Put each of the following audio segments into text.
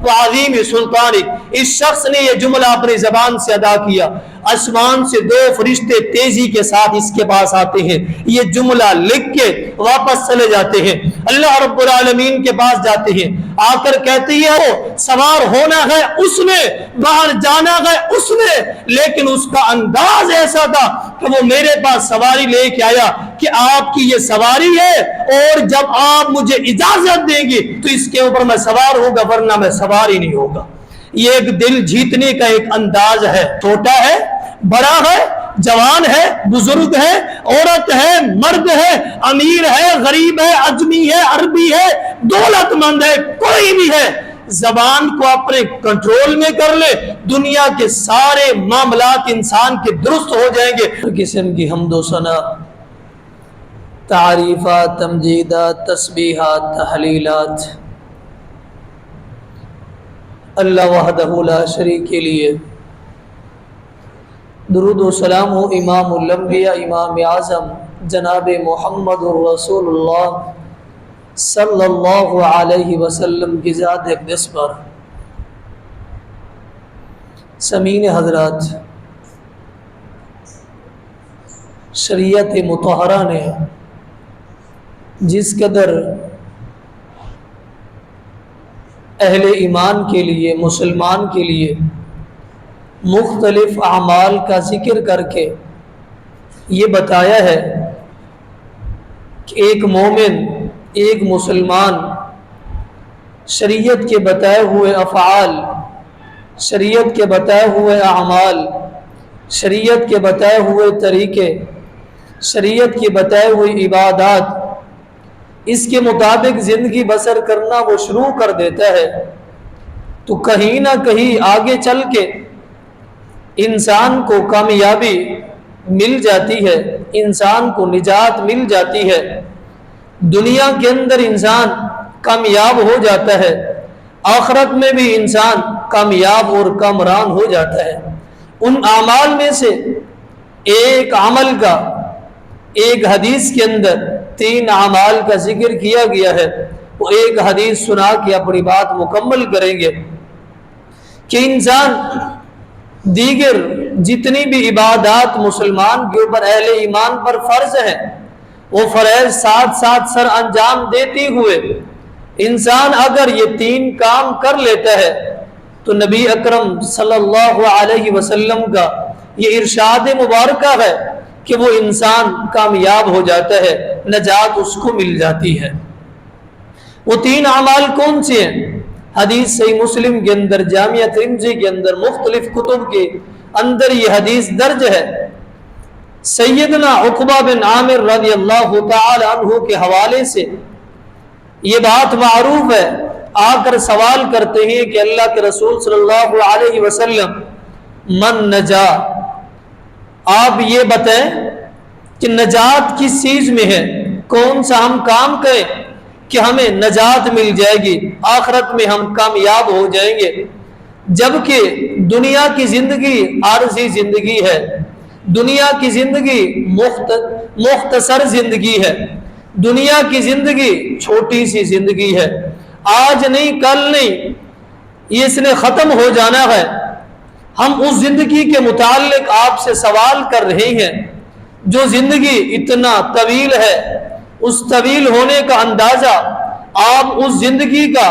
وعظیم سلطانک. اس شخص نے یہ جملہ اپنی زبان سے ادا کیا. آسمان سے 2 فرشتے تیزی کے ساتھ اس کے پاس آتے ہیں, یہ جملہ لکھ کے واپس چلے جاتے ہیں. اللہ رب العالمین کے پاس جاتے ہیں, آ کر کہتے ہیں وہ سوار ہونا ہے اس نے, باہر جانا ہے اس نے, لیکن اس کا انداز ایسا تھا کہ وہ میرے پاس سواری لے کے آیا کہ آپ کی یہ سواری ہے, اور جب آپ مجھے اجازت دیں گی تو اس کے اوپر میں سوار ہوگا, ورنہ میں سوار ہی نہیں ہوگا. یہ ایک دل جیتنے کا ایک انداز ہے. چھوٹا ہے, بڑا ہے, جوان ہے, بزرگ ہے, عورت ہے, مرد ہے, امیر ہے, غریب ہے, اجمی ہے, عربی ہے, دولت مند ہے, کوئی بھی ہے, زبان کو اپنے کنٹرول میں کر لے, دنیا کے سارے معاملات انسان کے درست ہو جائیں گے. ہر قسم کی حمد و ثنا, تعریفات, تمجیدات, تسبیحات, تحلیلات اللہ وحدہ لا شریک کے لیے. درود و سلام ہو امام الانبیاء, امام اعظم جناب محمد الرسول اللہ صلی اللہ علیہ وسلم کی ذات اقدس پر. سامعین حضرات, شریعت مطہرہ نے جس قدر اہل ایمان کے لیے, مسلمان کے لیے مختلف اعمال کا ذکر کر کے یہ بتایا ہے کہ ایک مومن, ایک مسلمان شریعت کے بتائے ہوئے افعال, شریعت کے بتائے ہوئے اعمال, شریعت کے بتائے ہوئے طریقے, شریعت کی بتائے ہوئی عبادات, اس کے مطابق زندگی بسر کرنا وہ شروع کر دیتا ہے تو کہیں نہ کہیں آگے چل کے انسان کو کامیابی مل جاتی ہے, انسان کو نجات مل جاتی ہے, دنیا کے اندر انسان کامیاب ہو جاتا ہے, آخرت میں بھی انسان کامیاب اور کامران ہو جاتا ہے. ان اعمال میں سے ایک عمل کا ایک حدیث کے اندر 3 اعمال کا ذکر کیا گیا ہے. وہ ایک حدیث سنا کے اپنی بات مکمل کریں گے کہ انسان دیگر جتنی بھی عبادات مسلمان کے اوپر, اہل ایمان پر فرض ہیں, وہ فرائض ساتھ ساتھ سر انجام دیتے ہوئے انسان اگر یہ 3 کام کر لیتا ہے تو نبی اکرم صلی اللہ علیہ وسلم کا یہ ارشاد مبارکہ ہے کہ وہ انسان کامیاب ہو جاتا ہے, نجات اس کو مل جاتی ہے. وہ 3 اعمال کون سے ہیں؟ حدیث صحیح مسلم کے اندر, جامعہ ترمذی کے اندر, مختلف کتب کے اندر یہ حدیث درج ہے. سیدنا عقبہ بن عامر رضی اللہ تعالی عنہ کے حوالے سے یہ بات معروف ہے, آ کر سوال کرتے ہیں کہ اللہ کے رسول صلی اللہ علیہ وسلم من نجا, آپ یہ بتائیں کہ نجات کس چیز میں ہے, کون سا ہم کام کریں کہ ہمیں نجات مل جائے گی, آخرت میں ہم کامیاب ہو جائیں گے. جبکہ دنیا کی زندگی عارضی زندگی ہے, دنیا کی زندگی مختصر زندگی ہے, دنیا کی زندگی چھوٹی سی زندگی ہے, آج نہیں کل نہیں یہ اس نے ختم ہو جانا ہے. ہم اس زندگی کے متعلق آپ سے سوال کر رہے ہیں جو زندگی اتنا طویل ہے, اس طویل ہونے کا اندازہ آپ اس زندگی کا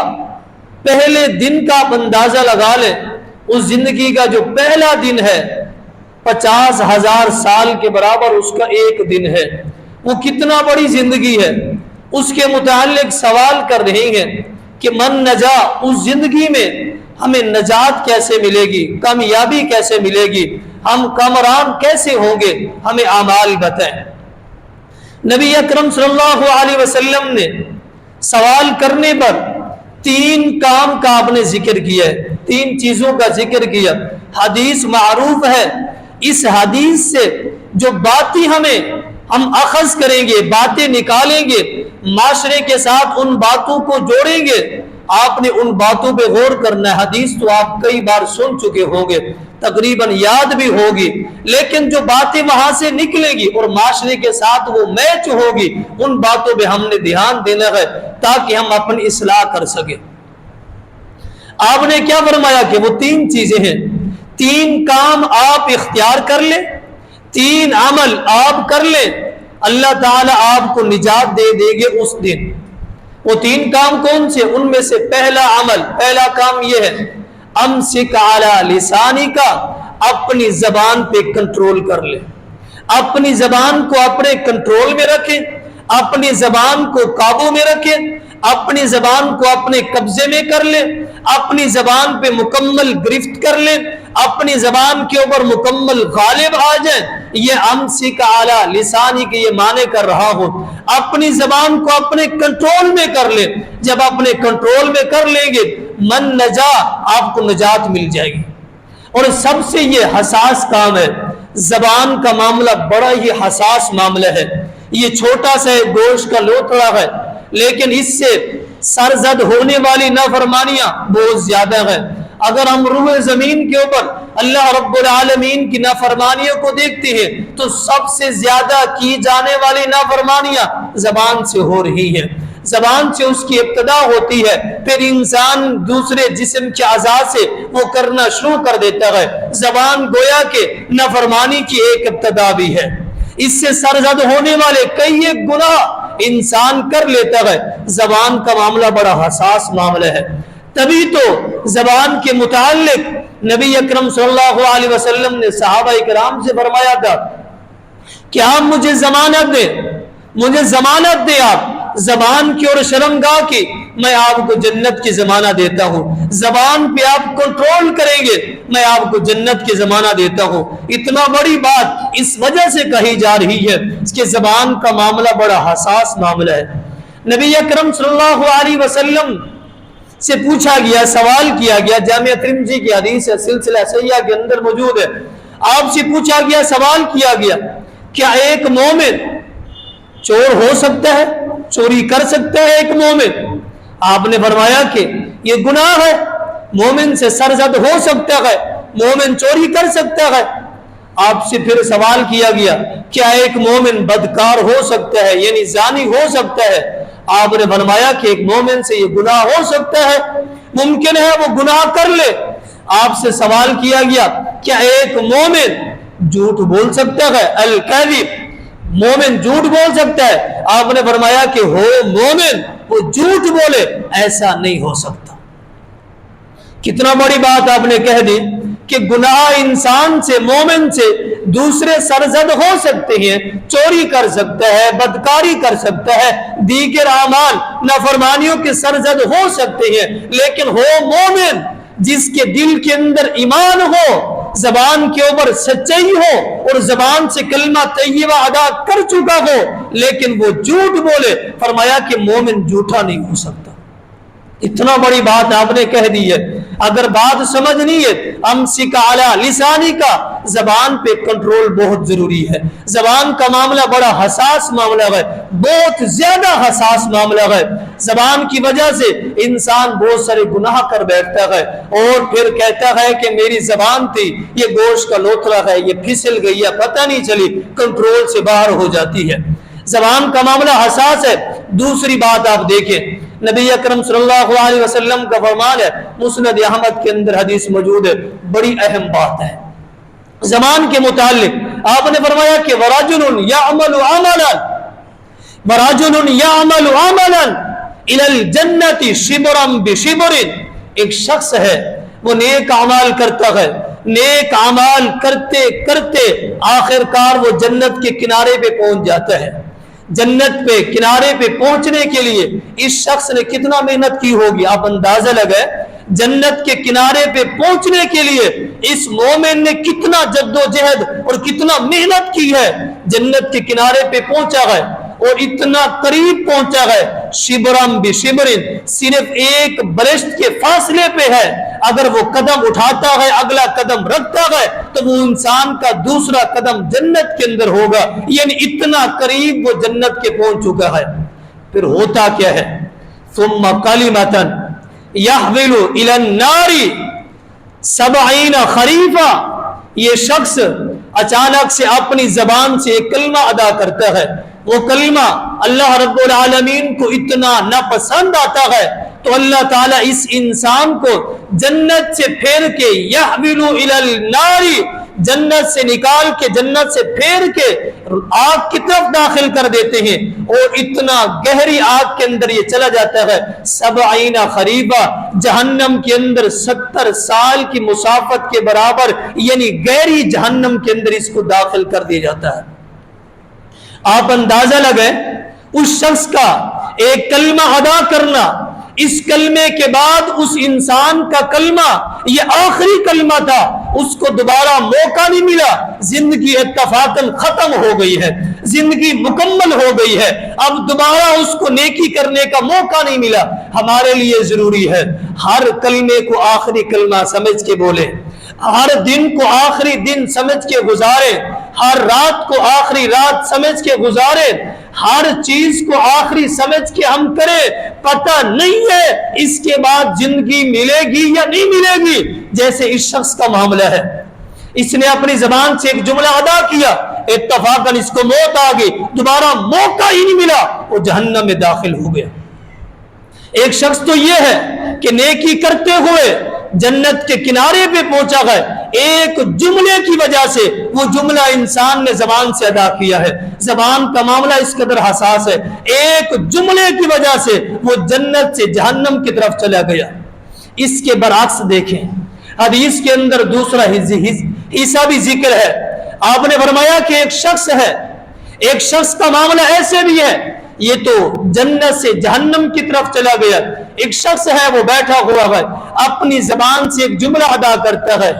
پہلے دن کا اندازہ لگا لیں. اس زندگی کا جو پہلا دن ہے 50,000 سال کے برابر اس کا ایک دن ہے. وہ کتنا بڑی زندگی ہے, اس کے متعلق سوال کر رہے ہیں کہ من نجا, اس زندگی میں ہمیں نجات کیسے ملے گی, کامیابی کیسے ملے گی, ہم کامران کیسے ہوں گے, ہمیں اعمال بتائیں. نبی اکرم صلی اللہ علیہ وسلم نے سوال کرنے پر 3 کام کا آپ نے ذکر کیا ہے, 3 چیزوں کا ذکر کیا. حدیث معروف ہے, اس حدیث سے جو باتیں ہم اخذ کریں گے, باتیں نکالیں گے, معاشرے کے ساتھ ان باتوں کو جوڑیں گے, آپ نے ان باتوں پہ غور کرنا ہے. حدیث تو آپ کئی بار سن چکے ہوں گے, تقریباً یاد بھی ہوگی, لیکن جو باتیں وہاں سے نکلیں گی اور معاشرے کے ساتھ وہ میچ ہوگی, ان باتوں پہ ہم نے دھیان دینا ہے تاکہ ہم اپنی اصلاح کر سکیں. آپ نے کیا فرمایا کہ وہ 3 چیزیں ہیں، 3 کام آپ اختیار کر لیں، 3 عمل آپ کر لیں، اللہ تعالیٰ آپ کو نجات دے دے گے اس دن۔ وہ 3 کام کون سے؟ ان میں سے پہلا عمل، پہلا کام یہ ہے، امسک علی لسانک، اپنی زبان پہ کنٹرول کر لے، اپنی زبان کو اپنے کنٹرول میں رکھیں، اپنی زبان کو قابو میں رکھیں، اپنی زبان کو اپنے قبضے میں کر لیں، اپنی زبان پہ مکمل گرفت کر لیں، اپنی زبان کے اوپر مکمل غالب آ جائیں۔ یہ امسک علی لسانی کے یہ معنی کر رہا ہوں، اپنی زبان کو اپنے کنٹرول میں کر لیں۔ جب اپنے کنٹرول میں کر لیں گے من نجا، آپ کو نجات مل جائے گی۔ اور سب سے یہ حساس کام ہے، زبان کا معاملہ بڑا ہی حساس معاملہ ہے۔ یہ چھوٹا سا گوشت کا لوتھڑا ہے، لیکن اس سے سرزد ہونے والی نافرمانیاں بہت زیادہ ہیں۔ اگر ہم روح زمین کے اوپر اللہ رب العالمین کی نافرمانیوں کو دیکھتے ہیں تو سب سے زیادہ کی جانے والی نافرمانیاں زبان سے ہو رہی ہیں۔ زبان سے اس کی ابتدا ہوتی ہے، پھر انسان دوسرے جسم کے اعضاء سے وہ کرنا شروع کر دیتا ہے۔ زبان گویا کہ نافرمانی کی ایک ابتدا بھی ہے۔ اس سے سرزد ہونے والے کئی ایک گناہ انسان کر لیتا ہے۔ زبان کا معاملہ بڑا حساس معاملہ ہے، تبھی تو زبان کے متعلق نبی اکرم صلی اللہ علیہ وسلم نے صحابہ کرام سے فرمایا تھا کہ آپ مجھے ضمانت دیں، مجھے ضمانت دیں آپ زبان کی اور شرمگاہ کی، میں آپ کو جنت کی ضمانت دیتا ہوں۔ زبان پہ آپ کنٹرول کریں گے، میں آپ کو جنت کی ضمانت دیتا ہوں۔ اتنا بڑی بات اس وجہ سے کہی جا رہی ہے کہ زبان کا معاملہ بڑا حساس معاملہ ہے۔ نبی اکرم صلی اللہ علیہ وسلم سے پوچھا گیا، سوال کیا گیا، جامعہ ترمذی کی حدیث ہے، سلسلہ صحیحہ کے اندر موجود ہے۔ آپ سے پوچھا گیا، سوال کیا گیا، کیا ایک مومن چور ہو سکتا ہے؟ چوری کر سکتا ہے ایک مومن؟ آپ نے فرمایا کہ یہ گناہ ہے، مومن سے سرزد ہو سکتا ہے، مومن چوری کر سکتا ہے۔ آپ سے پھر سوال کیا گیا، کیا ایک مومن بدکار ہو سکتا ہے، یعنی زانی ہو سکتا ہے؟ آپ نے فرمایا کہ ایک مومن سے یہ گناہ ہو سکتا ہے، ممکن ہے وہ گناہ کر لے۔ آپ سے سوال کیا گیا، کیا ایک مومن جھوٹ بول سکتا ہے؟ الکذب، مومن جھوٹ بول سکتا ہے؟ آپ نے فرمایا کہ ہو مومن وہ جھوٹ بولے، ایسا نہیں ہو سکتا۔ کتنا بڑی بات آپ نے کہہ دی کہ گناہ انسان سے، مومن سے دوسرے سرزد ہو سکتے ہیں، چوری کر سکتا ہے، بدکاری کر سکتا ہے، دیگر اعمال نافرمانیوں کے سرزد ہو سکتے ہیں، لیکن ہو مومن جس کے دل کے اندر ایمان ہو، زبان کے اوپر سچائی ہو اور زبان سے کلمہ طیبہ ادا کر چکا ہو، لیکن وہ جھوٹ بولے، فرمایا کہ مومن جھوٹا نہیں ہو سکتا۔ اتنا بڑی بات آپ نے کہہ دی ہے۔ اگر بات سمجھنی ہے امسک علی لسانی کا، زبان پہ کنٹرول بہت ضروری ہے۔ زبان کا معاملہ بڑا حساس معاملہ ہے، بہت زیادہ حساس معاملہ ہے۔ زبان کی وجہ سے انسان بہت سارے گناہ کر بیٹھتا ہے اور پھر کہتا ہے کہ میری زبان تھی، یہ گوشت کا لوتھڑا ہے، یہ پھسل گئی ہے، پتہ نہیں چلی، کنٹرول سے باہر ہو جاتی ہے۔ زبان کا معاملہ حساس ہے۔ دوسری بات آپ دیکھیں، نبی اکرم صلی اللہ علیہ وسلم کا فرمان ہے، مسند احمد کے اندر حدیث موجود ہے، بڑی اہم بات ہے زبان کے متعلق۔ آپ نے فرمایا کہ وَرَجُلٌ يَعْمَلُ عَمَلًا وَرَجُلٌ يَعْمَلُ عَمَلًا إِلَى الْجَنَّةِ شِبْرًا بِشِبْرٍ، ایک شخص ہے وہ نیک اعمال کرتا ہے، نیک اعمال کرتے کرتے آخر کار وہ جنت کے کنارے پہ پہنچ جاتا ہے۔ جنت پہ کنارے پہ پہنچنے کے لیے اس شخص نے کتنا محنت کی ہوگی، آپ اندازہ لگائیں۔ جنت کے کنارے پہ پہنچنے کے لیے اس مومن نے کتنا جد و جہد اور کتنا محنت کی ہے، جنت کے کنارے پہ پہنچا ہے اور اتنا قریب پہنچا ہے، شبرم بشبرن، صرف ایک برشت کے فاصلے پہ ہے۔ اگر وہ قدم اٹھاتا ہے، اگلا قدم رکھتا ہے تو وہ انسان کا دوسرا قدم جنت کے اندر ہوگا، یعنی اتنا قریب وہ جنت کے پہنچ چکا ہے۔ پھر ہوتا کیا ہے؟ ثم کلمۃ یحول الی النار 70 خریفا، یہ شخص اچانک سے اپنی زبان سے ایک کلمہ ادا کرتا ہے، وہ کلمہ اللہ رب العالمین کو اتنا ناپسند آتا ہے تو اللہ تعالیٰ اس انسان کو جنت سے پھیر کے یحملو الی النار، جنت سے نکال کے، جنت سے پھیر کے آگ کی طرف داخل کر دیتے ہیں، اور اتنا گہری آگ کے اندر یہ چلا جاتا ہے 70 خریفہ، جہنم کے اندر 70 سال کی مسافت کے برابر، یعنی گہری جہنم کے اندر اس کو داخل کر دیا جاتا ہے۔ آپ اندازہ لگائیں اس شخص کا ایک کلمہ ادا کرنا، اس کلمے کے بعد اس انسان کا کلمہ یہ آخری کلمہ تھا، اس کو دوبارہ موقع نہیں ملا، زندگی اتفاقاً ختم ہو گئی ہے، زندگی مکمل ہو گئی ہے، اب دوبارہ اس کو نیکی کرنے کا موقع نہیں ملا۔ ہمارے لیے ضروری ہے ہر کلمے کو آخری کلمہ سمجھ کے بولے، ہر دن کو آخری دن سمجھ کے گزارے، ہر رات کو آخری رات سمجھ کے گزارے، ہر چیز کو آخری سمجھ کے ہم کریں۔ پتہ نہیں ہے اس کے بعد زندگی ملے گی یا نہیں ملے گی، جیسے اس شخص کا معاملہ ہے، اس نے اپنی زبان سے ایک جملہ ادا کیا، اتفاقاً اس کو موت آ گئی، دوبارہ موقع ہی نہیں ملا، وہ جہنم میں داخل ہو گیا۔ ایک شخص تو یہ ہے کہ نیکی کرتے ہوئے جنت کے کنارے پہ پہنچا ہے، ایک جملے کی وجہ سے، وہ جملہ انسان نے زبان سے ادا کیا ہے، زبان کا معاملہ اس قدر حساس ہے، ایک جملے کی وجہ سے وہ جنت سے جہنم کی طرف چلا گیا۔ اس کے برعکس دیکھیں، حدیث کے اندر دوسرا حصہ بھی ذکر ہے، آپ نے فرمایا کہ ایک شخص ہے، ایک شخص کا معاملہ ایسے بھی ہے، یہ تو جنت سے جہنم کی طرف چلا گیا، ایک شخص ہے وہ بیٹھا ہوا ہے، اپنی زبان سے ایک جملہ ادا کرتا ہے،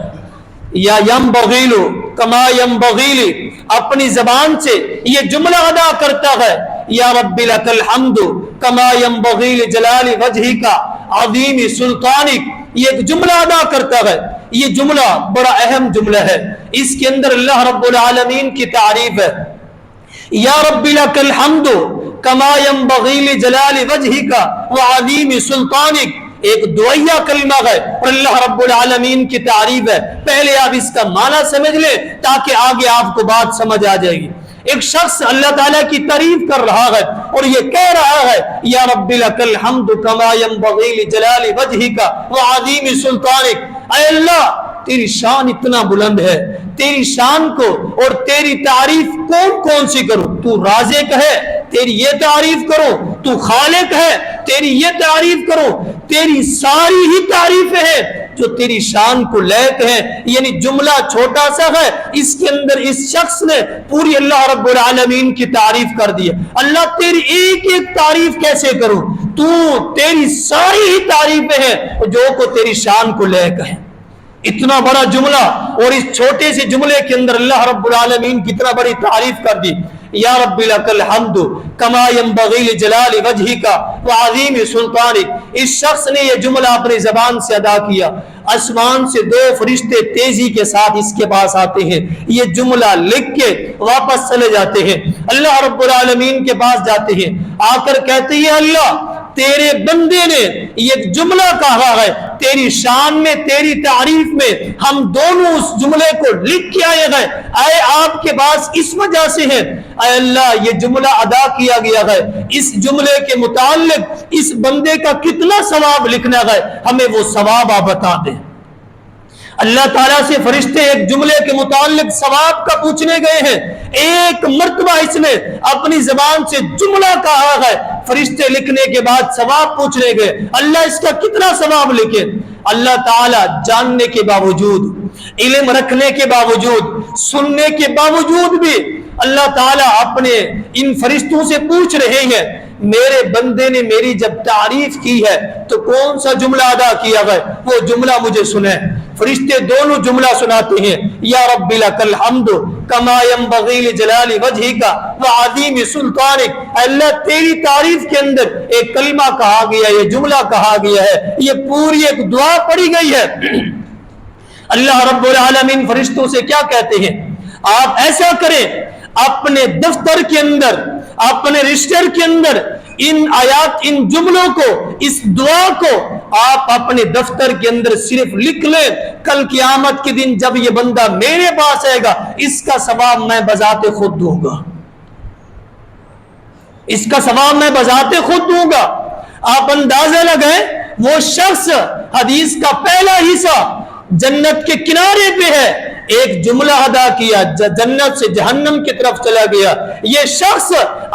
یا ینبغی لہ کما ینبغی لی، اپنی زبان سے یہ جملہ ادا کرتا ہے، یا رب لک الحمد کما ینبغی لجلال وجہک عظیم سلطانک، یہ ایک جملہ ادا کرتا ہے۔ یہ جملہ بڑا اہم جملہ ہے، اس کے اندر اللہ رب العالمین کی تعریف ہے، یا رب لک الحمد کما ینبغی لجلال وجہک وعظیم سلطانک، ایک دعائیہ کلمہ ہے اور اللہ رب العالمین کی تعریف ہے۔ پہلے آپ اس کا معنی سمجھ لیں تاکہ آگے آپ کو بات سمجھ آ جائے گی۔ ایک شخص اللہ تعالیٰ کی تعریف کر رہا ہے اور یہ کہہ رہا ہے، یا رب لک الحمد کما ینبغی لجلال وجہک وعظیم سلطانک، اے اللہ تیری شان اتنا بلند ہے، تیری شان کو اور تیری تعریف کون کون سی کروں؟ تو رازق ہے، تیری یہ تعریف کرو، تو خالق ہے، تیری یہ تعریف کرو، تیری ساری ہی تعریفیں ہیں جو تیری شان کو لائق ہیں۔ یعنی جملہ چھوٹا سا ہے، اس کے اندر اس شخص نے پوری اللہ رب العالمین کی تعریف کر دی ہے۔ اللہ تیری ایک ایک تعریف کیسے کروں؟ تو تیری ساری ہی تعریفیں ہیں جو کو تیری شان کو لائق ہے۔ اتنا بڑا جملہ اور اس چھوٹے سے جملے کے اندر اللہ رب العالمین کتنا بڑی تعریف کر دی، یا رب لک الحمد کما ینبغی لجلال وجہک وعظیم سلطانک۔ اس شخص نے یہ جملہ اپنی زبان سے ادا کیا، آسمان سے 2 فرشتے تیزی کے ساتھ اس کے پاس آتے ہیں، یہ جملہ لکھ کے واپس چلے جاتے ہیں، اللہ رب العالمین کے پاس جاتے ہیں، آ کر کہتے ہیں اللہ تیرے بندے نے یہ جملہ کہا ہے، تیری شان میں تیری تعریف میں ہم دونوں اس جملے کو لکھ کے آئے گئے، اے آپ کے پاس اس وجہ سے ہے، اے اللہ یہ جملہ ادا کیا گیا ہے، اس جملے کے متعلق اس بندے کا کتنا ثواب لکھنا ہے، ہمیں وہ ثواب آپ بتا دیں۔ اللہ تعالیٰ سے فرشتے ایک جملے کے متعلق ثواب کا پوچھنے گئے ہیں، ایک مرتبہ اس نے اپنی زبان سے جملہ کہا ہے، فرشتے لکھنے کے بعد ثواب پوچھنے گئے، اللہ اس کا کتنا ثواب لکھے؟ اللہ تعالیٰ جاننے کے باوجود، علم رکھنے کے باوجود، سننے کے باوجود بھی اللہ تعالیٰ اپنے ان فرشتوں سے پوچھ رہے ہیں، میرے بندے نے میری جب تعریف کی ہے تو کون سا جملہ ادا کیا ہے، وہ جملہ مجھے سنیں۔ فرشتے دونوں جملہ سناتے ہیں، یا رب لک الحمد کما ینبغی لجلال وجہک وعظیم سلطانک، اللہ تیری تعریف کے اندر ایک کلمہ کہا گیا، یہ جملہ کہا گیا ہے، یہ پوری ایک دعا پڑھی گئی ہے۔ اللہ رب العالمین فرشتوں سے کیا کہتے ہیں؟ آپ ایسا کریں، اپنے دفتر کے اندر، اپنے رجسٹر کے اندر ان آیات، ان جملوں کو، اس دعا کو آپ اپنے دفتر کے اندر صرف لکھ لیں، کل قیامت کے دن جب یہ بندہ میرے پاس آئے گا اس کا ثواب میں بذات خود دوں گا، اس کا ثواب میں بذات خود دوں گا۔ آپ اندازہ لگائیں وہ شخص حدیث کا پہلا حصہ جنت کے کنارے پہ ہے، ایک جملہ ادا کیا، جنت سے جہنم کی طرف چلا گیا، یہ شخص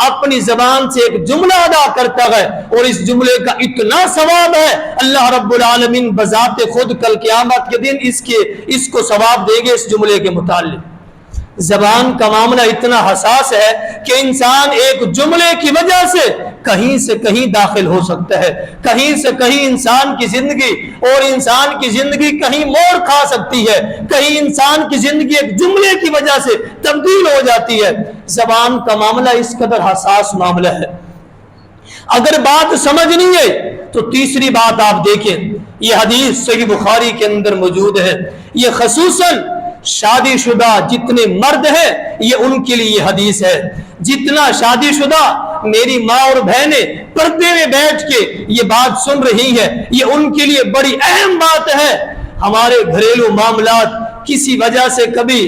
اپنی زبان سے ایک جملہ ادا کرتا ہے اور اس جملے کا اتنا ثواب ہے، اللہ رب العالمین بذات خود کل قیامت کے دن اس کو ثواب دے گے اس جملے کے متعلق۔ زبان کا معاملہ اتنا حساس ہے کہ انسان ایک جملے کی وجہ سے کہیں داخل ہو سکتا ہے، کہیں سے کہیں انسان کی زندگی کہیں موڑ کھا سکتی ہے، کہیں انسان کی زندگی ایک جملے کی وجہ سے تبدیل ہو جاتی ہے۔ زبان کا معاملہ اس قدر حساس معاملہ ہے۔ اگر بات سمجھنی ہے تو تیسری بات آپ دیکھیں، یہ حدیث صحیح بخاری کے اندر موجود ہے، یہ خصوصاً شادی شدہ جتنے مرد ہیں یہ ان کے لیے یہ حدیث ہے۔ جتنا شادی شدہ میری ماں اور بہنیں پردے میں بیٹھ کے یہ بات سن رہی ہے، یہ ان کے لیے بڑی اہم بات ہے۔ ہمارے گھریلو معاملات کسی وجہ سے کبھی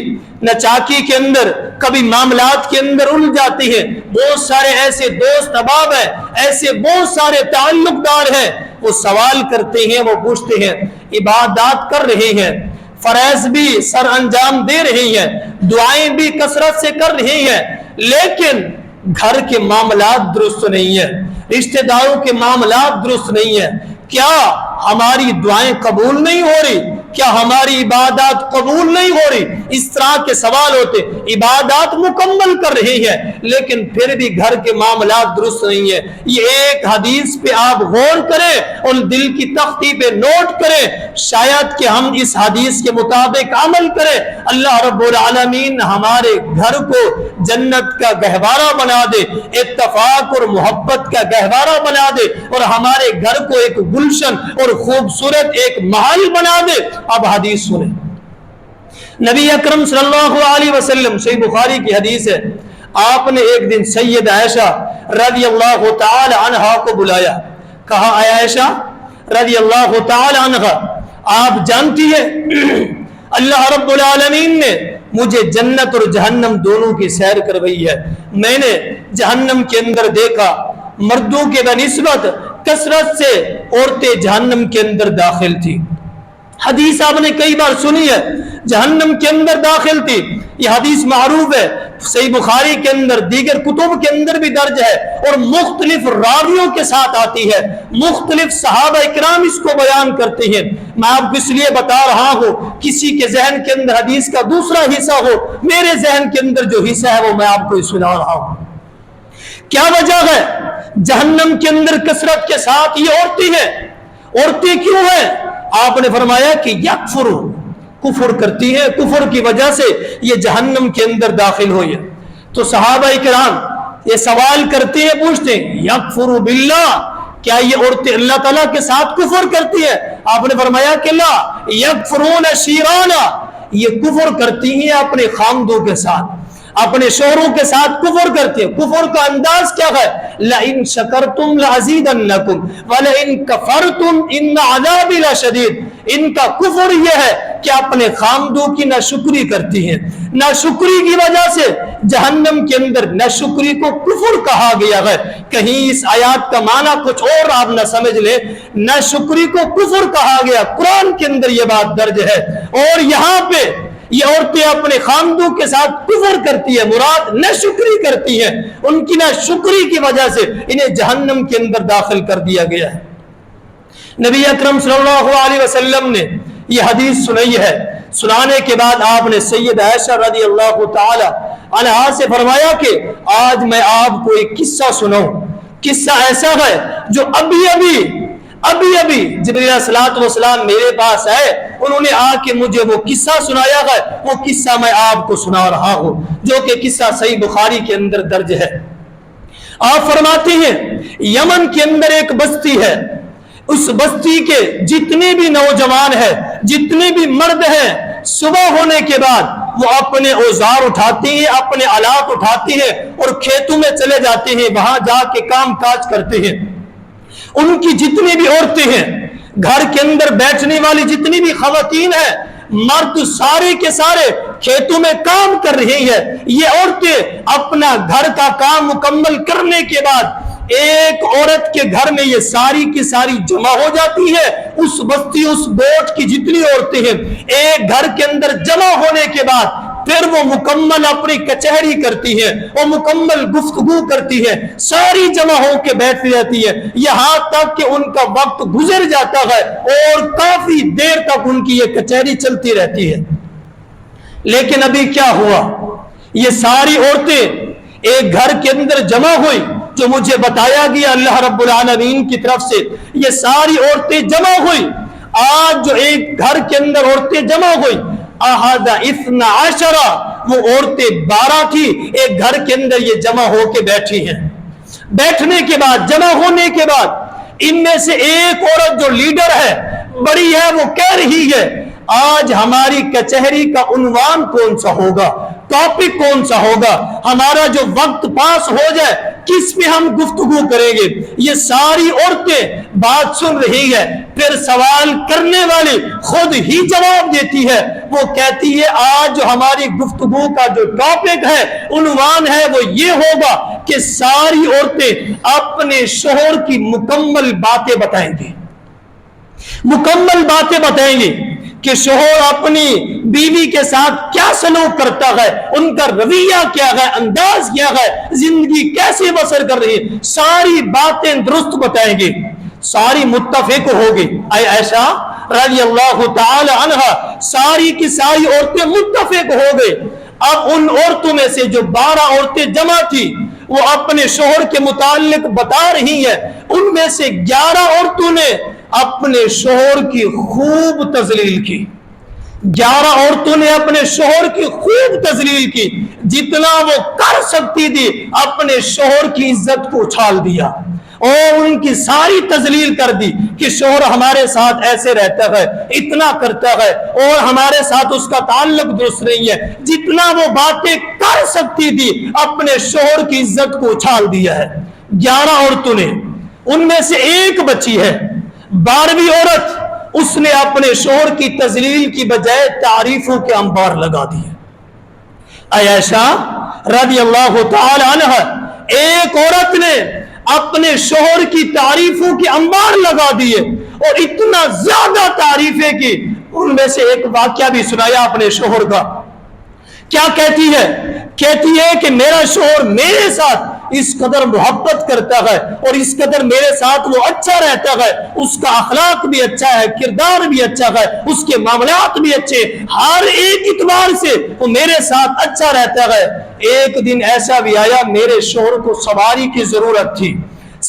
نچاکی کے اندر، کبھی معاملات کے اندر الجھ جاتی ہیں۔ بہت سارے ایسے دوست احباب ہیں، ایسے بہت سارے تعلق دار ہیں، وہ سوال کرتے ہیں، وہ پوچھتے ہیں، عبادات کر رہے ہیں، فرائض بھی سر انجام دے رہے ہیں، دعائیں بھی کثرت سے کر رہے ہیں، لیکن گھر کے معاملات درست نہیں ہیں، رشتہ داروں کے معاملات درست نہیں ہیں۔ کیا ہماری دعائیں قبول نہیں ہو رہی؟ کیا ہماری عبادات قبول نہیں ہو رہی؟ اس طرح کے سوال ہوتے۔ عبادات مکمل کر رہے ہیں لیکن پھر بھی گھر کے معاملات درست نہیں ہیں۔ یہ ایک حدیث پہ آپ غور کریں اور دل کی تختی پہ نوٹ کریں، شاید کہ ہم اس حدیث کے مطابق عمل کریں، اللہ رب العالمین ہمارے گھر کو جنت کا گہوارہ بنا دے، اتفاق اور محبت کا گہوارہ بنا دے، اور ہمارے گھر کو ایک گلشن اور خوبصورت ایک محل بنا دے۔ اب حدیث سنیں، نبی اکرم صلی اللہ علیہ وسلم، صحیح بخاری کی حدیث ہے، آپ نے ایک دن سید عائشہ رضی اللہ تعالی عنہا کو بلایا، کہا اے عائشہ رضی اللہ تعالی عنہا، آپ جانتی ہے اللہ رب العالمین نے مجھے جنت اور جہنم دونوں کی سیر کروائی ہے۔ میں نے جہنم کے اندر دیکھا مردوں کے بنسبت کثرت سے عورتیں جہنم کے اندر داخل تھی۔ حدیث آپ نے کئی بار سنی ہے، جہنم کے اندر داخل تھی، یہ حدیث معروف ہے، صحیح بخاری کے اندر، دیگر کتب کے اندر بھی درج ہے، اور مختلف راویوں کے ساتھ آتی ہے، مختلف صحابہ اکرام اس کو بیان کرتے ہیں۔ میں آپ کو اس لیے بتا رہا ہوں، کسی کے ذہن کے اندر حدیث کا دوسرا حصہ ہو، میرے ذہن کے اندر جو حصہ ہے وہ میں آپ کو سنا رہا ہوں۔ کیا وجہ ہے جہنم کے اندر کثرت کے ساتھ یہ عورتیں ہیں؟ عورتیں کیوں ہیں؟ آپ نے فرمایا کہ یکفرو، کفر کرتی ہے، کفر کی وجہ سے یہ جہنم کے اندر داخل ہوئی ہے۔ تو صحابہ کرام یہ سوال کرتے ہیں، پوچھتے ہیں یکفرو باللہ، کیا یہ عورتیں اللہ تعالیٰ کے ساتھ کفر کرتی ہے؟ آپ نے فرمایا کہ لا یکفرون شیرانا، یہ کفر کرتی ہیں اپنے خامدوں کے ساتھ، اپنے شوہروں کے ساتھ کفر کرتے ہیں۔ کفر کا انداز کیا ہے؟ لَإِن شَكَرْتُمْ لَأَزِيدَنَّكُمْ وَلَإِن كَفَرْتُمْ إِنَّ عَذَابِي لَشَدِيدٌ۔ ان کا کفر یہ ہے کہ اپنے خامدوں کی ناشکری کرتی ہیں، ناشکری کی وجہ سے جہنم کے اندر ناشکری کو کفر کہا گیا ہے۔ کہیں اس آیات کا معنی کچھ اور آپ نہ سمجھ لیں، ناشکری کو کفر کہا گیا، قرآن کے اندر یہ بات درج ہے، اور یہاں پہ یہ عورتیں اپنے خامدوں کے ساتھ کفر کرتی ہے، مراد ناشکری کرتی ہیں، ان کی ناشکری کی وجہ سے انہیں جہنم کے اندر داخل کر دیا گیا ہے۔ نبی اکرم صلی اللہ علیہ وسلم نے یہ حدیث سنائی ہے، سنانے کے بعد آپ نے سید عائشہ رضی اللہ تعالی عنہا سے فرمایا کہ آج میں آپ کو ایک قصہ سناؤں۔ قصہ ایسا ہے جو ابھی ابھی جبریل علیہ السلام میرے پاس آئے، انہوں نے آ کے مجھے وہ قصہ سنایا ہے، وہ قصہ میں آپ کو سنا رہا ہوں، جو کہ قصہ صحیح بخاری کے اندر درج ہے۔ آپ فرماتے ہیں یمن کے اندر ایک بستی ہے، اس بستی کے جتنے بھی نوجوان ہیں، جتنے بھی مرد ہیں، صبح ہونے کے بعد وہ اپنے اوزار اٹھاتے ہیں، اپنے آلات اٹھاتے ہیں اور کھیتوں میں چلے جاتے ہیں، وہاں جا کے کام کاج کرتے ہیں۔ ان کی جتنی بھی عورتیں ہیں، گھر کے اندر بیٹھنے والی جتنی بھی خواتین ہیں، مرد سارے کے سارے کھیتوں میں کام کر رہے ہیں۔ یہ عورتیں اپنا گھر کا کام مکمل کرنے کے بعد ایک عورت کے گھر میں یہ ساری کی ساری جمع ہو جاتی ہے، اس بستی اس بوٹ کی جتنی عورتیں ہیں ایک گھر کے اندر جمع ہونے کے بعد پھر وہ مکمل اپنی کچہری کرتی ہے، وہ مکمل گفتگو کرتی ہے، ساری جمع ہو کے بیٹھ جاتی ہے، یہاں تک کہ ان کا وقت گزر جاتا ہے اور کافی دیر تک ان کی یہ کچہری چلتی رہتی ہے۔ لیکن ابھی کیا ہوا، یہ ساری عورتیں ایک گھر کے اندر جمع ہوئی، جو مجھے بتایا گیا اللہ رب العالمین کی طرف سے، یہ ساری عورتیں جمع ہوئی۔ آج جو ایک گھر کے اندر عورتیں جمع ہوئی، احد 12، وہ عورتیں 12 تھی، ایک گھر کے اندر یہ جمع ہو کے بیٹھی ہیں۔ بیٹھنے کے بعد، جمع ہونے کے بعد، ان میں سے ایک عورت جو لیڈر ہے، بڑی ہے، وہ کہہ رہی ہے آج ہماری کچہری کا عنوان کون سا ہوگا، ٹاپک کون سا ہوگا، ہمارا جو وقت پاس ہو جائے کس پہ ہم گفتگو کریں گے۔ یہ ساری عورتیں بات سن رہی ہے، پھر سوال کرنے والی خود ہی جواب دیتی ہے، وہ کہتی ہے آج جو ہماری گفتگو کا جو ٹاپک ہے، عنوان ہے، وہ یہ ہوگا کہ ساری عورتیں اپنے شوہر کی مکمل باتیں بتائیں گی، مکمل باتیں بتائیں گی کہ شوہر اپنی بیوی کے ساتھ کیا سلوک کرتا ہے، ان کا رویہ کیا ہے، انداز کیا ہے، زندگی کیسے بسر کر رہی ہے، ساری باتیں درست بتائیں گے۔ ساری متفق ہوگی، اے عائشہ رضی اللہ تعالی عنہ، ساری کی ساری عورتیں متفق ہو گئی۔ اب ان عورتوں میں سے جو 12 عورتیں جمع تھی، وہ اپنے شوہر کے متعلق بتا رہی ہیں، ان میں سے 11 عورتوں نے اپنے شوہر کی خوب تذلیل کی، 11 عورتوں نے اپنے شوہر کی خوب تذلیل کی، جتنا وہ کر سکتی تھی اپنے شوہر کی عزت کو اچھال دیا اور ان کی ساری تذلیل کر دی کہ شوہر ہمارے ساتھ ایسے رہتا ہے، اتنا کرتا ہے اور ہمارے ساتھ اس کا تعلق درست نہیں ہے، جتنا وہ باتیں کر سکتی تھی اپنے شوہر کی عزت کو اچھال دیا ہے 11 عورتوں نے۔ ان میں سے ایک بچی ہے 12ویں عورت، اس نے اپنے شوہر کی تذلیل کی بجائے تعریفوں کے انبار لگا دیے۔ اے عائشہ رضی اللہ تعالی عنہ، ایک عورت نے اپنے شوہر کی تعریفوں کے انبار لگا دیے اور اتنا زیادہ تعریفیں کی، ان میں سے ایک واقعہ بھی سنایا اپنے شوہر کا۔ کیا کہتی ہے؟ کہتی ہے کہ میرا شوہر میرے ساتھ اس قدر محبت کرتا ہے اور اس قدر میرے ساتھ وہ اچھا رہتا ہے، اس کا اخلاق بھی اچھا ہے، کردار بھی اچھا ہے، اس کے معاملات بھی اچھے، ہر ایک اعتبار سے وہ میرے ساتھ اچھا رہتا ہے۔ ایک دن ایسا بھی آیا، میرے شوہر کو سواری کی ضرورت تھی،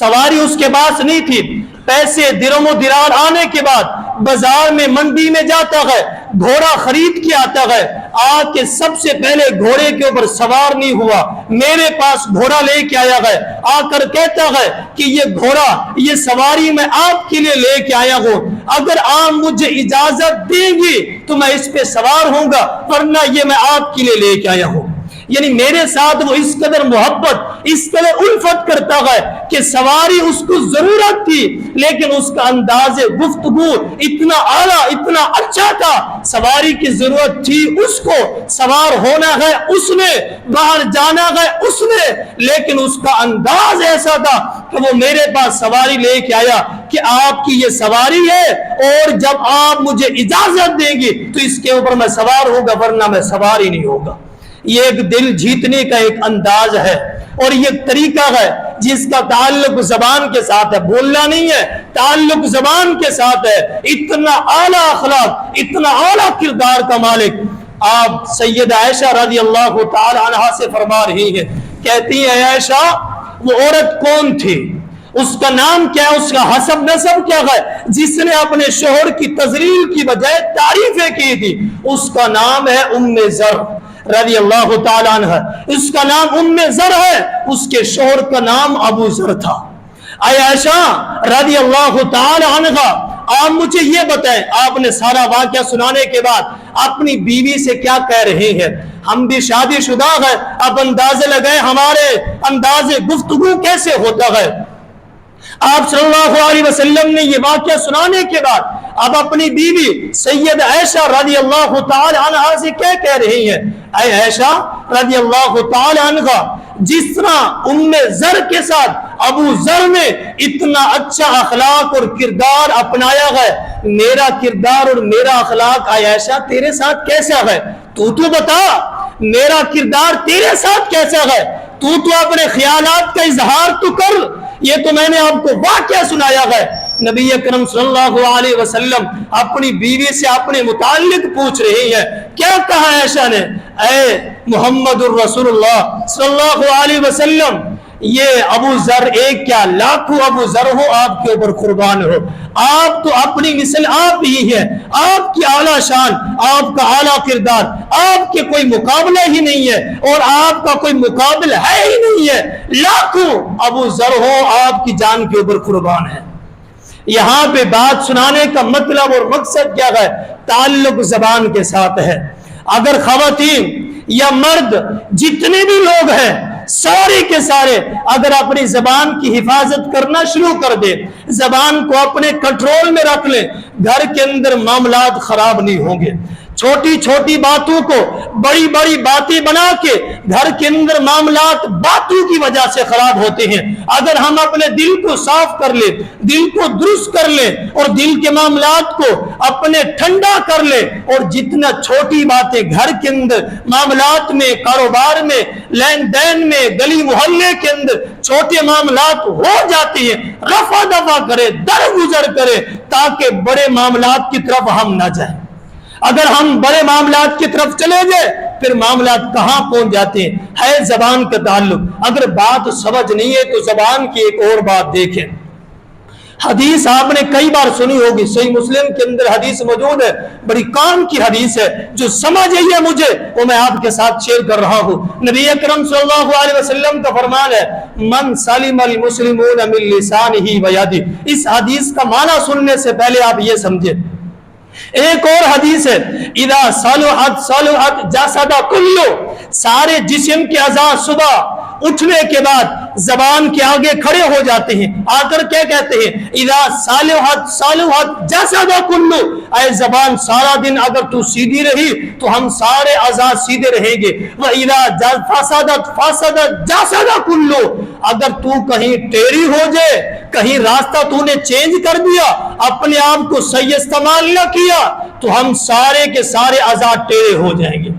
سواری اس کے پاس نہیں تھی، پیسے درم و دینار آنے کے بعد بازار میں منڈی میں جاتا ہے، گھوڑا خرید کے آتا ہے، آ کے سب سے پہلے گھوڑے کے اوپر سوار نہیں ہوا، میرے پاس گھوڑا لے کے آیا ہے، آ کر کہتا ہے کہ یہ گھوڑا، یہ سواری میں آپ کے لیے لے کے آیا ہوں، اگر آپ مجھے اجازت دیں گی تو میں اس پہ سوار ہوں گا، ورنہ یہ میں آپ کے لیے لے کے آیا ہوں۔ یعنی میرے ساتھ وہ اس قدر محبت، اس قدر الفت کرتا ہے کہ سواری اس کو ضرورت تھی، لیکن اس کا انداز گفتگو اتنا اعلیٰ، اتنا اچھا تھا، سواری کی ضرورت تھی اس کو، سوار ہونا ہے اس نے، باہر جانا ہے اس نے، لیکن اس کا انداز ایسا تھا کہ وہ میرے پاس سواری لے کے آیا کہ آپ کی یہ سواری ہے اور جب آپ مجھے اجازت دیں گی تو اس کے اوپر میں سوار ہوگا، ورنہ میں سوار ہی نہیں ہوگا۔ یہ ایک دل جیتنے کا ایک انداز ہے اور یہ طریقہ ہے جس کا تعلق زبان کے ساتھ ہے، بولنا نہیں ہے، تعلق زبان کے ساتھ ہے۔ اتنا اعلیٰ اخلاق، اتنا اعلیٰ کردار کا مالک آپ سید عائشہ رضی اللہ تعالی عنہا سے فرما رہی ہے، کہتی ہیں عائشہ وہ عورت کون تھی، اس کا نام کیا ہے، اس کا حسب نسب کیا ہے، جس نے اپنے شوہر کی تذلیل کی بجائے تعریفیں کی تھی، اس کا نام ہے ام زر رضی اللہ تعالی عنہ، اس کا نام ام زر ہے، اس کے شوہر کا نام ابو زر تھا۔ اے عائشہ رضی اللہ تعالی عنہ، آپ مجھے یہ بتائیں، آپ نے سارا واقعہ سنانے کے بعد اپنی بیوی سے کیا کہہ رہے ہیں؟ ہم بھی شادی شدہ ہیں، اب اندازے لگائیں ہمارے انداز گفتگو کیسے ہوتا ہے۔ آپ صلی اللہ علیہ وسلم نے یہ واقعہ سنانے کے بعد اب اپنی بیوی سید عائشہ رضی اللہ تعالی عنہا سے کیا کہہ رہی ہیں؟ اے عائشہ رضی اللہ تعالی عنہا، جس طرح ام زر کے ساتھ ابو زر نے اتنا اچھا اخلاق اور کردار اپنایا ہے، میرا کردار اور میرا اخلاق اے عائشہ تیرے ساتھ کیسا ہے؟ تو بتا میرا کردار تیرے ساتھ کیسا ہے؟ تو اپنے خیالات کا اظہار تو کر۔ یہ تو میں نے آپ کو واقعہ سنایا ہے۔ نبی اکرم صلی اللہ علیہ وسلم اپنی بیوی سے اپنے متعلق پوچھ رہی ہے، کیا کہا عائشہ نے؟ اے محمد الرسول اللہ صلی اللہ علیہ وسلم، یہ ابو ذر ایک کیا لاکھوں ابو ذر ہو آپ کے اوپر قربان ہو، آپ تو اپنی مثل آپ ہی ہے، آپ کی اعلیٰ شان، آپ کا اعلیٰ کردار، آپ کے کوئی مقابلہ ہی نہیں ہے اور آپ کا کوئی مقابل ہے ہی نہیں ہے، لاکھوں ابو ذر ہو آپ کی جان کے اوپر قربان ہے۔ یہاں پہ بات سنانے کا مطلب اور مقصد کیا ہے؟ تعلق زبان کے ساتھ ہے۔ اگر خواتین یا مرد جتنے بھی لوگ ہیں سارے کے سارے اگر اپنی زبان کی حفاظت کرنا شروع کر دے، زبان کو اپنے کنٹرول میں رکھ لیں، گھر کے اندر معاملات خراب نہیں ہوں گے۔ چھوٹی چھوٹی باتوں کو بڑی بڑی باتیں بنا کے گھر کے اندر معاملات باتوں کی وجہ سے خراب ہوتے ہیں۔ اگر ہم اپنے دل کو صاف کر لیں، دل کو درست کر لیں اور دل کے معاملات کو اپنے ٹھنڈا کر لیں، اور جتنا چھوٹی باتیں گھر کے اندر معاملات میں، کاروبار میں، لین دین میں، گلی محلے کے اندر چھوٹے معاملات ہو جاتے ہیں، رفع دفع کرے، درگزر کرے تاکہ بڑے معاملات کی طرف ہم نہ جائیں۔ اگر ہم بڑے معاملات کی طرف چلے جائیں پھر معاملات کہاں پہنچ جاتے ہیں؟ ہے زبان کا تعلق۔ اگر بات سمجھ نہیں ہے تو زبان کی ایک اور بات دیکھیں۔ حدیث آپ نے کئی بار سنی ہوگی، صحیح مسلم کے اندر حدیث موجود ہے، بڑی کام کی حدیث ہے، جو سمجھ آئی ہے مجھے وہ میں آپ کے ساتھ شیئر کر رہا ہوں۔ نبی اکرم صلی اللہ علیہ وسلم کا فرمان ہے، من سلم المسلمون من لسانہ ویدہ۔ اس حدیث کا معنی سننے سے پہلے آپ یہ سمجھیں۔ ایک اور حدیث ہے، اذا صلحت صلحت جسد کلو، سارے جسم کے اعضاء صبح اٹھنے کے بعد زبان کے آگے کھڑے ہو جاتے ہیں، آ کر کیا کہتے ہیں؟ اذا صلحت صلحت جسد کلو، اے زبان سارا دن اگر تو سیدھی رہی تو ہم سارے اعضاء سیدھے رہیں گے، واذا فسدت فسدت جسد کلو، اگر تو کہیں ٹیڑھی ہو جائے، کہیں راستہ تو نے چینج کر دیا، اپنے آپ کو صحیح استعمال نہ کیا تو ہم سارے کے سارے اعضاء ٹیڑھے ہو جائیں گے۔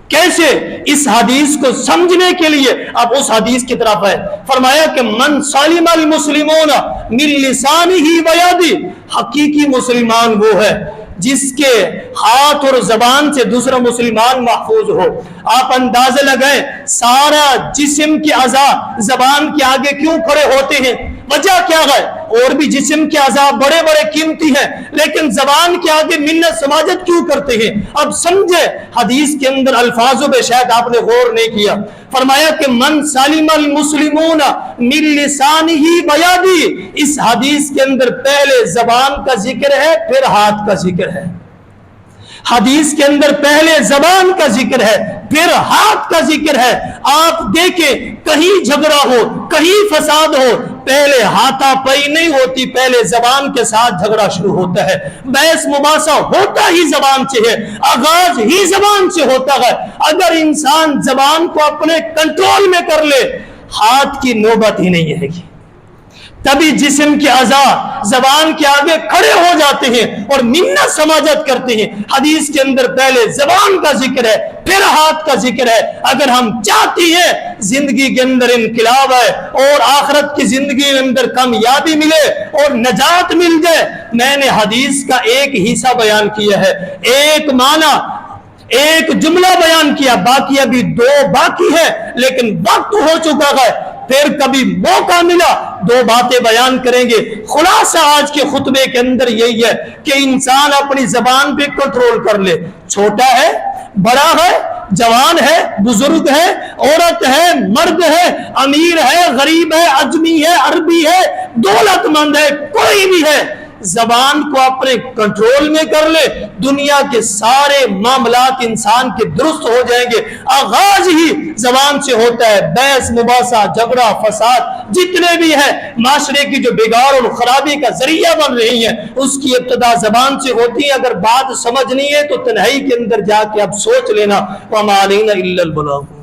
کیسے؟ اس حدیث کو سمجھنے کے لیے اب اس حدیث کی طرف ہے، فرمایا کہ من سلم المسلمون من لسانہ ویدہ، حقیقی مسلمان وہ ہے جس کے ہاتھ اور زبان سے دوسرا مسلمان محفوظ ہو۔ آپ اندازہ لگائیں سارا جسم کے اعضاء زبان کے آگے کیوں کھڑے ہوتے ہیں؟ وجہ کیا ہے؟ اور بھی جسم کے اعضاء بڑے بڑے قیمتی ہیں لیکن زبان کے آگے منت سماجت کیوں کرتے ہیں؟ اب سمجھے حدیث کے اندر الفاظوں پہ شاید آپ نے غور نہیں کیا۔ فرمایا کہ من سلم المسلمون من لسانہ ویدہ، اس حدیث کے اندر پہلے زبان کا ذکر ہے پھر ہاتھ کا ذکر ہے۔ حدیث کے اندر پہلے زبان کا ذکر ہے پھر ہاتھ کا ذکر ہے۔ آپ دیکھیں کہیں جھگڑا ہو، کہیں فساد ہو، پہلے ہاتھا پائی نہیں ہوتی، پہلے زبان کے ساتھ جھگڑا شروع ہوتا ہے۔ بحث مباحثہ ہوتا ہی زبان سے ہے، آغاز ہی زبان سے ہوتا ہے۔ اگر انسان زبان کو اپنے کنٹرول میں کر لے ہاتھ کی نوبت ہی نہیں آئے گی۔ تبھی جسم کے اعضاء زبان کے آگے کھڑے ہو جاتے ہیں اور منت سماجت کرتے ہیں۔ حدیث کے اندر پہلے زبان کا ذکر ہے پھر ہاتھ کا ذکر ہے۔ اگر ہم چاہتے ہیں زندگی کے اندر انقلاب ہے اور آخرت کی زندگی کے اندر کامیابی ملے اور نجات مل جائے، میں نے حدیث کا ایک حصہ بیان کیا ہے، ایک معنی، ایک جملہ بیان کیا، باقی ابھی دو باقی ہے لیکن وقت ہو چکا ہے، پھر کبھی موقع ملا دو باتیں بیان کریں گے۔ خلاصہ آج کے خطبے کے اندر یہی ہے کہ انسان اپنی زبان پہ کنٹرول کر لے، چھوٹا ہے، بڑا ہے، جوان ہے، بزرگ ہے، عورت ہے، مرد ہے، امیر ہے، غریب ہے، اجمی ہے، عربی ہے، دولت مند ہے، کوئی بھی ہے، زبان کو اپنے کنٹرول میں کر لے، دنیا کے سارے معاملات انسان کے درست ہو جائیں گے۔ آغاز ہی زبان سے ہوتا ہے۔ بحث مباحثہ، جھگڑا، فساد جتنے بھی ہیں معاشرے کی جو بگاڑ اور خرابی کا ذریعہ بن رہی ہیں، اس کی ابتدا زبان سے ہوتی ہے۔ اگر بات سمجھنی ہے تو تنہائی کے اندر جا کے اب سوچ لینا، وَمَا عَلَيْنَا إِلَّا الْبَلَاغُ۔